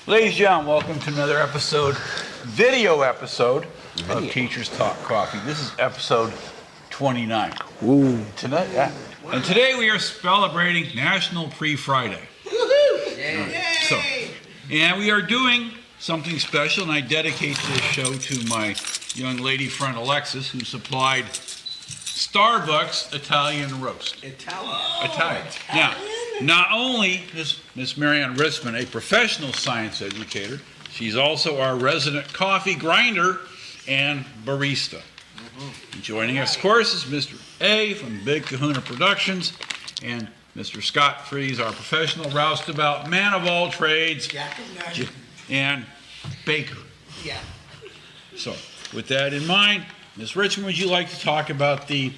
Ladies and gentlemen, welcome to another video episode of Teachers Talk Coffee. This is episode 29. Ooh. Tonight, yeah. And today we are celebrating National Pre-Friday. And we are doing something special, and I dedicate this show to my young lady friend Alexis, who supplied Starbucks Italian roast. Italian. Now, not only is Miss Marianne Richmond a professional science educator, she's also our resident coffee grinder and barista. Joining us, of course, is Mr. A from Big Kahuna Productions and Mr. Scott Frees, our professional roustabout, man of all trades, and baker. Yeah. So, with that in mind, Ms. Richmond, would you like to talk about the...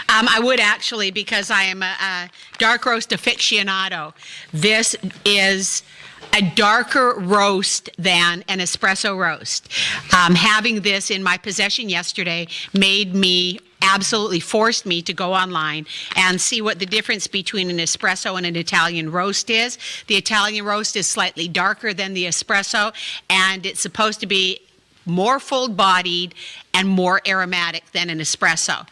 I would actually, because I am a dark roast aficionado. This is a darker roast than an espresso roast. Having this in my possession yesterday absolutely forced me to go online and see what the difference between an espresso and an Italian roast is. The Italian roast is slightly darker than the espresso, and it's supposed to be more full-bodied and more aromatic than an espresso.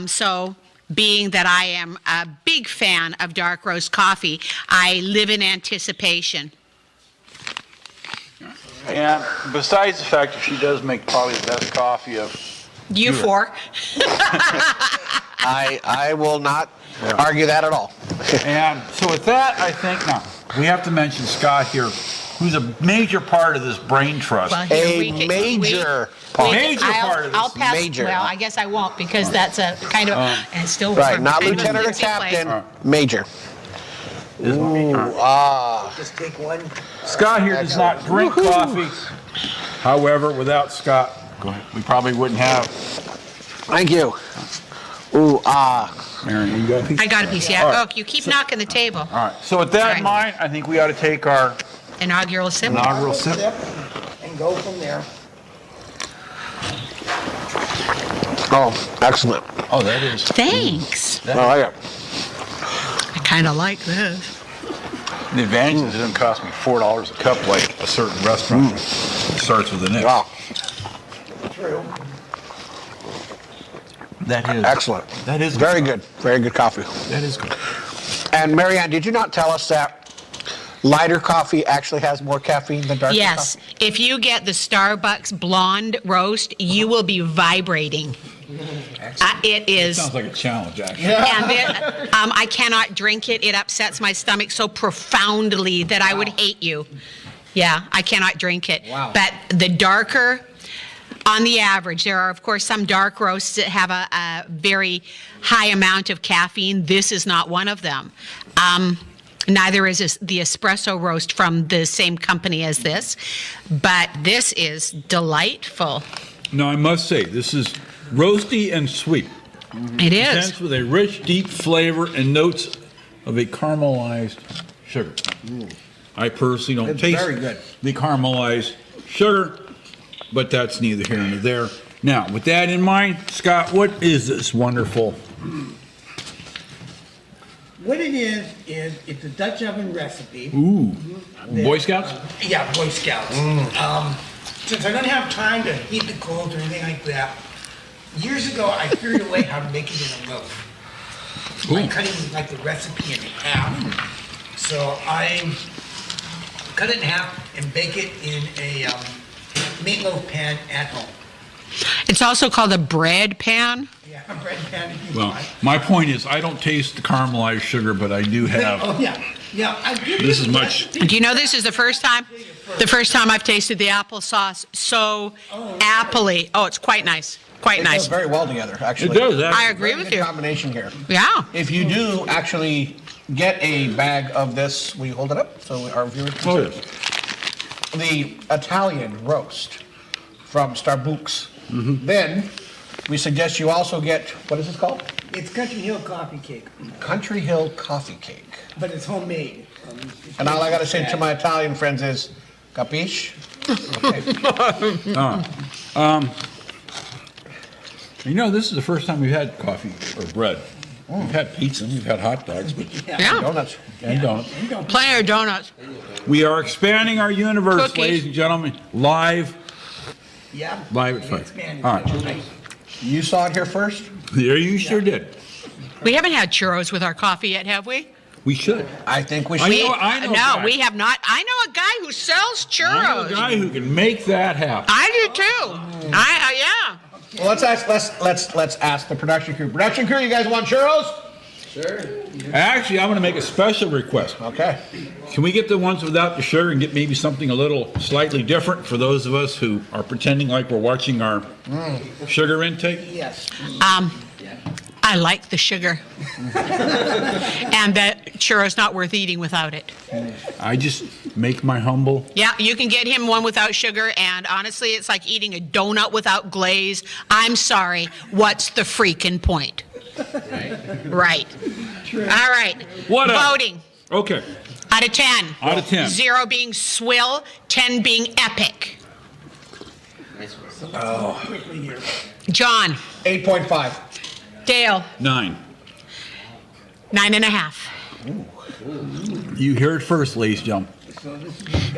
So being that I am a big fan of dark roast coffee, I live in anticipation. And besides the fact that she does make probably the best coffee of You four. I will not argue that at all. And so with that, I think now we have to mention Scott here, who's a major part of this brain trust. Well, here we can- major we- Major I'll- part of this. I'll pass. Major. Well, I guess I won't, because that's a kind of, and it's still Right, not kind of a lieutenant or fancy place. captain, major. Ooh, Just take one. Scott here does not drink coffee. However, without Scott, we probably wouldn't have. thank you. Ooh, Marion, you got a piece? I got a piece, yeah. All right. Oh, you keep knocking the table. All right. So with that All right. in mind, I think we ought to take our Inaugural sip. inaugural sip. And go from there. oh, excellent. Oh, that is. Thanks. Oh, yeah. I kind of like this. The advantage is it doesn't cost me $4 a cup like a certain restaurant. It starts with an X. Wow, True. That is. excellent. That is Very good. Very good coffee. That is good. And Marianne, did you not tell us that lighter coffee actually has more caffeine than darker Yes, coffee? if you get the Starbucks blonde roast, you will be vibrating. It is. Sounds like a challenge, actually. And then, I cannot drink it. It upsets my stomach so profoundly that I would hate you. Yeah, I cannot drink it. Wow. But the darker, on the average, there are, of course, some dark roasts that have a very high amount of caffeine. This is not one of them. Neither is the espresso roast from the same company as this. But this is delightful. Now, I must say, this is roasty and sweet. It is. Dense with a rich, deep flavor and notes of a caramelized sugar. I personally don't It's taste very good. the caramelized sugar, but that's neither here nor there. Now, with that in mind, Scott, what is this wonderful? What it is it's a Dutch oven recipe. Ooh, Boy Scouts? Yeah, Boy Scouts. Since I don't have time to heat the coals or anything like that, years ago I figured a way how to make it in a loaf. By Ooh. cutting like the recipe in half. So I cut it in half and bake it in a meatloaf pan at home. It's also called a bread pan. Yeah, a bread pan if you Well, want. my point is, I don't taste the caramelized sugar, but I do have. Oh, yeah. Yeah, I give This you is the much- recipe. Do you know this is the first time? The first time I've tasted the applesauce so appley. Oh, it's quite nice. Quite It goes nice. very well together, actually. It does, I actually. agree Very with good you. combination here. Yeah. If you do actually get a bag of this, will you hold it up so our viewers can Oh, see? yes. The Italian roast from Starbucks. Then we suggest you also get, what is this called? It's Country Hill coffee cake, Country Hill coffee cake. but it's homemade. And all I gotta say to my Italian friends is, capiche? You know, this is the first time we've had coffee or bread We've had pizza, we've had hot dogs, but Yeah, Donuts. and donuts. plenty of donuts. We are expanding our universe, Cookies. ladies and gentlemen, live Yeah. at 5. Expanded. All right. You saw it here first? Yeah, you sure did. We haven't had churros with our coffee yet, have we? We should. I think we I should. know- I know a No, guy. we have not. I know a guy who sells I know a churros. guy who can make that happen. I do too. Yeah. Well, let's ask the production crew. Production crew, you guys want churros? Actually, I'm gonna make a special request. Okay. Can we get the ones without the sugar and get maybe something a little slightly different for those of us who are pretending like we're watching our sugar intake? Yes. I like the sugar. And that churro's not worth eating without it. I just make my humble. Yeah, you can get him one without sugar, and honestly, it's like eating a donut without glaze. I'm sorry, what's the freaking point? Right. All right. Whatever. Voting. Okay. Out of 10. Out of 10. 0 being swill, 10 being epic. Quickly here. John, 8.5. Dale, 9. 9.5. You hear it first, ladies and gentlemen.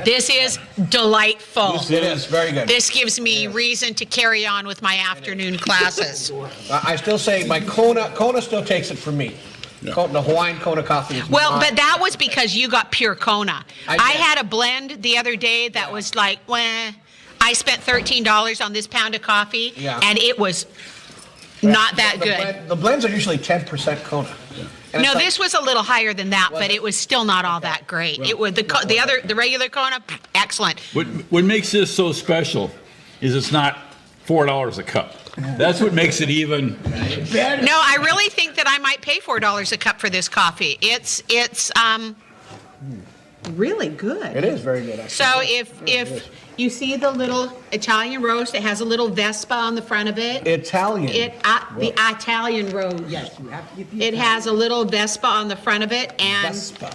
This is delightful. It is very good. This gives me reason to carry on with my afternoon classes. I still say my Kona still takes it from me. Yeah. The Hawaiian Kona coffee is Well, not- but that was because you got pure Kona. I I did. had a blend the other day that was like, well, I spent $13 on this pound of coffee, Yeah. and it was not that the good. The blends are usually 10% Kona. And No, it's like- this was a little higher than that, Was but it? it was still not all that great. It was the regular Kona, excellent. What makes this so special is it's not $4 a cup. That's what makes it even. No, I really think that I might pay $4 a cup for this coffee. It's really good. It is very good, actually. So if you see the little Italian roast, it has a little Vespa on the front of it. Italian. The Italian roast. Yes, you have to get the. It has a little Vespa on the front of it, and Vespa.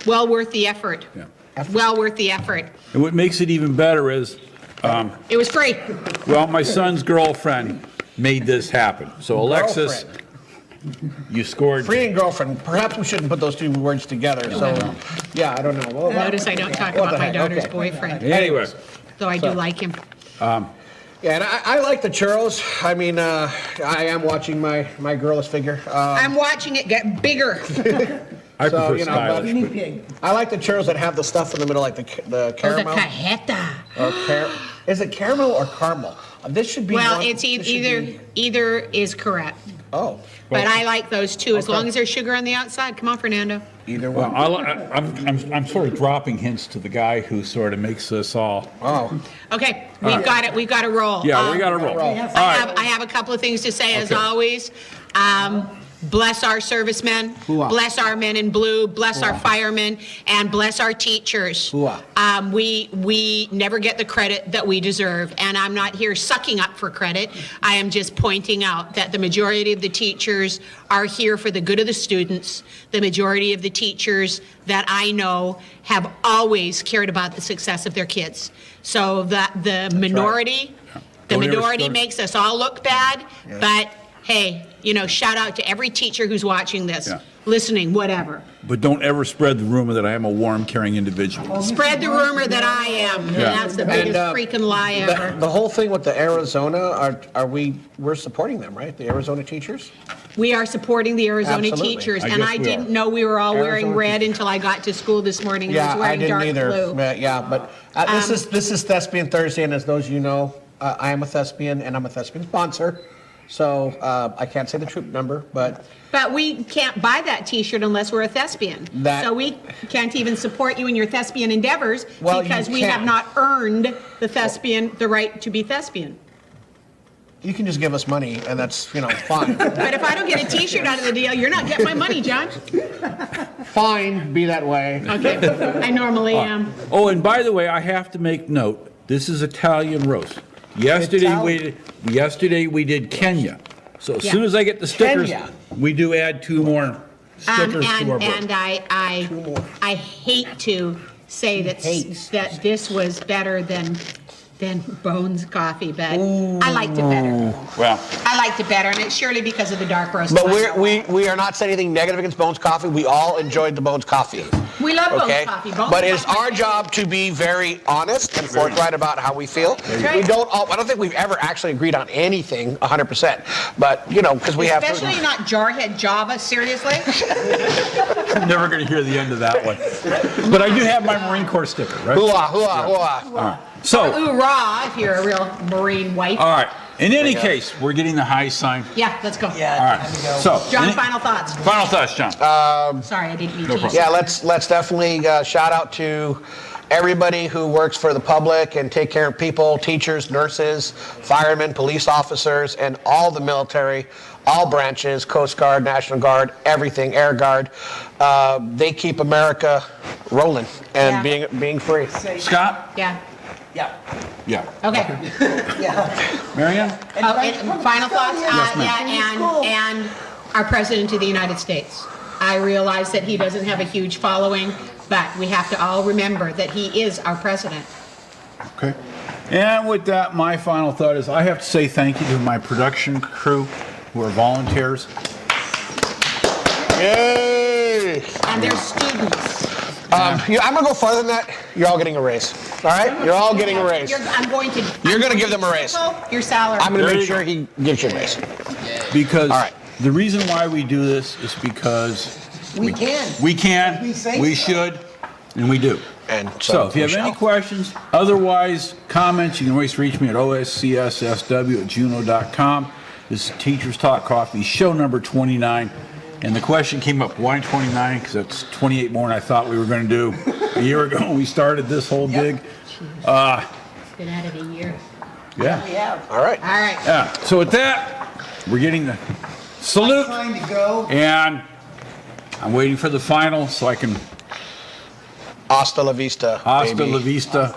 well worth the effort. Yeah. Well worth the effort. And what makes it even better is, It was free. well, my son's girlfriend made this happen. So Alexis, Girlfriend. you scored. Free and girlfriend. Perhaps we shouldn't put those two words together. So, yeah, I don't know. Well, Notice I don't talk what about the my heck, daughter's okay. boyfriend, Anyway, though I do like him. Yeah, and I like the churros. I mean, I am watching my girlish figure. I'm watching it get bigger. I So, prefer you know, stylish. Guinea but- pig. I like the churros that have the stuff in the middle, like the Oh, the caramel. cajeta. Is it caramel or caramel? This should be. Well, one- it's this should be- either is correct. Oh, But I like those too, as Okay. long as there's sugar on the outside. Come on, Fernando. either Well, one. I'm sort of dropping hints to the guy who sort of makes this all. Oh, Okay, we've got it. We've got to roll. Yeah, we got to roll. roll. All right. I have a couple of things to say, as Okay. always. Bless our servicemen, Hooah. bless our men in blue, bless our firemen, and bless our teachers. Hooah. We never get the credit that we deserve, and I'm not here sucking up for credit. I am just pointing out that the majority of the teachers are here for the good of the students. The majority of the teachers that I know have always cared about the success of their kids. So the minority, the Don't ever minority start- makes us all look bad, but hey, shout out to every teacher who's watching this, Yeah. listening, whatever. But don't ever spread the rumor that I am a worm carrying individual. Spread the rumor that I am. And that's the biggest freaking lie ever. the whole thing with the Arizona, we're supporting them, right? The Arizona teachers? We are supporting the Arizona Absolutely. teachers, I and guess I we didn't are. know we were all wearing Arizona red teachers. until I got to school this morning. Yeah, I was wearing didn't dark either. blue. Yeah, but this is Thespian Thursday, and as those of you know, I am a thespian, and I'm a thespian sponsor. So I can't say the troop number, but But we can't buy that T-shirt unless we're a thespian. So we can't even support you in your thespian endeavors Well, you because we have can. not earned the right to be thespian. you can just give us money, and that's fine. But if I don't get a T-shirt out of the deal, you're not getting my money, John. Fine, be that way. Okay, I normally am. Oh, and by the way, I have to make note, this is Italian roast. Yesterday we did Kenya. So as soon as I get the stickers, Kenya. we do add 2 more stickers to our book. And I hate to say that Hates. that this was better than than Bones Coffee, but I liked it better. Well, I liked it better, and it's surely because of the dark roast. But we are not saying anything negative against Bones Coffee. We all enjoyed the Bones Coffee. We love Bones Okay? Coffee. Bones But it's Coffee. our job to be very honest and forthright about how we feel. right. We don't. I don't think we've ever actually agreed on anything 100%. But because we have. Especially not Jarhead Java, seriously. I'm never going to hear the end of that one. But I do have my Marine Corps sticker, right? Hooah, hooah, hooah. All right. So, Hoorah, if you're a real Marine wife. all right. In any case, we're getting the high sign. Yeah, let's go. All right. So, John, final thoughts. final thoughts, John. Sorry, I didn't mean to. Yeah, let's definitely shout out to everybody who works for the public and take care of people, teachers, nurses, firemen, police officers, and all the military, all branches, Coast Guard, National Guard, everything, Air Guard. They keep America rolling and being free. Scott? Yeah. Yeah. Okay. Marianne? Oh, and final thoughts? ma'am. And our President of the United States. I realize that he doesn't have a huge following, but we have to all remember that he is our president. Okay. And with that, my final thought is I have to say thank you to my production crew who are volunteers. Yay! And their students. I'm going to go further than that. You're all getting a raise. All right? You're all getting a raise. I'm going to. You're going to give them a raise. Your salary. I'm going to There make you sure he gives you a raise. Because All right. the reason why we do this is because We can. we can, We say we so. should, and we do. And So if you have we any shall. questions, otherwise comments, you can always reach me at oscssw@juno.com. This is Teachers Talk Coffee, show number 29. And the question came up, why 29? Because that's 28 more than I thought we were going to do a year ago when we started this whole gig. Been at it a year. Yeah. All right. All right. Yeah. So with that, we're getting the salute. Trying to go. And I'm waiting for the final so I can Hasta la vista. hasta baby. la vista.